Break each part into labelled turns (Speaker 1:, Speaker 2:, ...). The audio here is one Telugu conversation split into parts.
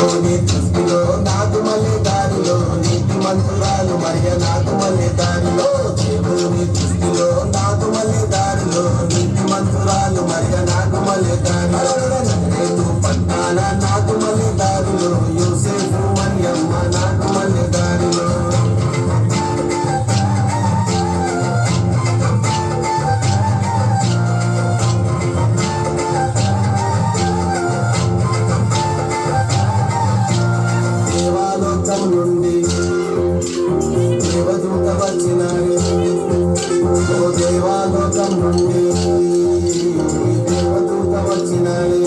Speaker 1: దేవుని దృష్టిలో నాకు మళ్ళీ దారిలో నీతి మంత్రాలు మరియ నాకు మళ్ళీ దారిలో దేవుని దృష్టిలో నాకు మళ్ళీ దారిలో నీతి మంత్రాలు మరియ నాకు మళ్ళీ దారిలో పట్టాల నాకు మళ్ళీ దారిలో యోసేపు మరియమ్మ నాకు మళ్ళీ దారిలో నుండి దేవదూత వచ్చినాడు ఓ దేవాలోకం నుండి దేవదూత వచ్చినాడు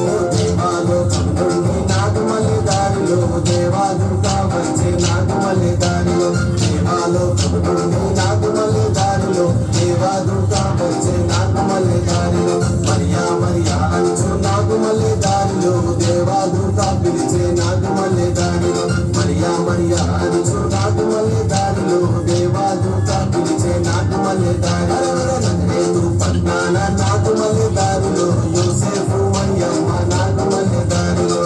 Speaker 1: ఓ దేవాలోకం నుండి నాకు మళ్ళీ దారిలో దేవాదూత వచ్చే నాకు మళ్ళీ దారిలో దేవాలోకం నుండి నాకు మళ్ళీ దారిలో దేవాదూత వచ్చే నాకు మళ్ళీ దారిలో మరియా మరియా అంచు నాకు మళ్ళీ దారిలో దేవాదూత పిలిచే నాకు మళ్ళీ దారిలో మరియా మరియా అంచు నాకు మళ్ళీ దారిలో దేవాదూత పిలిచే నాకు మళ్ళీ దారిలో పట్నాన నాకు మళ్ళీ దారిలో యోసేపు మరియమ్మ నాకు మళ్ళీ దారిలో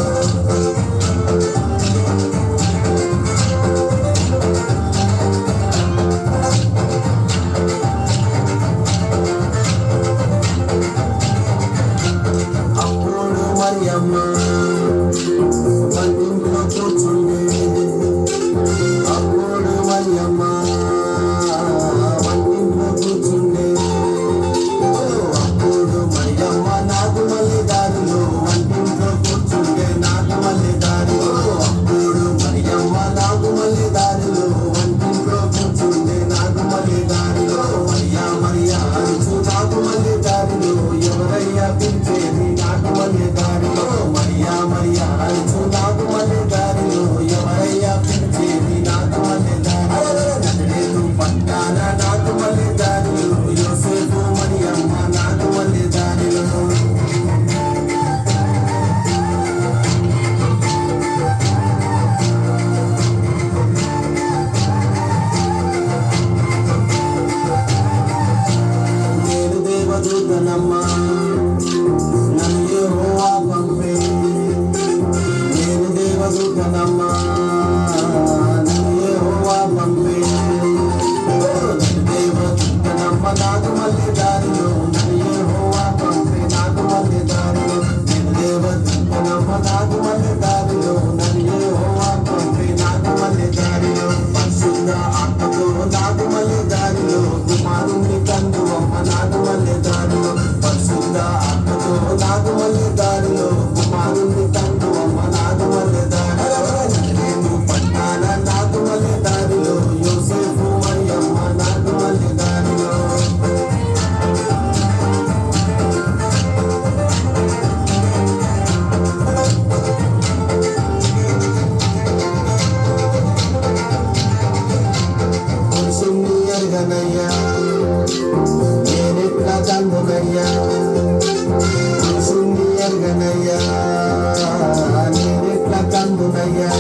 Speaker 1: అప్పుడు మరియమ్మ వంటింట్లో కూర్చుంది అప్పుడు మరియమ్మ వంటింట్లో కూర్చుంది అప్పుడు మరియమ్మ నాకు మళ్ళీ దారిలో వంటింట్లో కూర్చుంటే నాకు మళ్ళీ దారిలో అప్పుడు మరియమ్మ నాకు మళ్ళీ దారిలో వంటింట్లో కూర్చుంటే నాకు మళ్ళీ దారిలో మరియా మరియా అంచు నాకు మళ్ళీ దారిలో ఎవరయ్యా పిలిచేది నాకు మళ్ళీ దారిలో మరియా మరియా అంచు నాకు మళ్ళీ దారిలో ఎవరయ్యా పిలిచేది నాకు మళ్ళీ దారిలో పట్టాన నాకు మళ్ళీ దారిలో యోసేపు మరియమ్మ నాకు మళ్ళీ దారిలో నేను దేవదూతనమ్మా నన్ను యెహోవా పంపే నేను దేవదూతనమ్మా నన్ను యెహోవా పంపే నేను దేవదూతనమ్మ నాకు మళ్ళీ దారిలో నన్ను యెహోవా పంపే నాకు మళ్ళీ దారిలో నేను దేవదూతనమ్మ నాకు మళ్ళీ దారిలో నన్ను యెహోవా పంపే నాకు మళ్ళీ దారిలో పరిశుద్ధ ఆత్మతో నాకు మళ్ళీ దారిలో కుమారుని కందువమ్మ నాకు మళ్ళీ దారిలో పరిశుద్ధ ఆత్మతో నాకు మళ్ళీ దారిలో కుమారుని కందువమ్మ నాకు మళ్ళీ దారిలో పట్టాల నాకు మళ్ళీ దారిలో యోసేపు మరియమ్మ నాకు మళ్ళీ దారిలో పురుషుణ్ణి ఎరగనయ్యా నేనెట్లా కందునయ్యా పురుషుణ్ణి ఎరగనయ్యా నేనెట్లా కందునయ్యా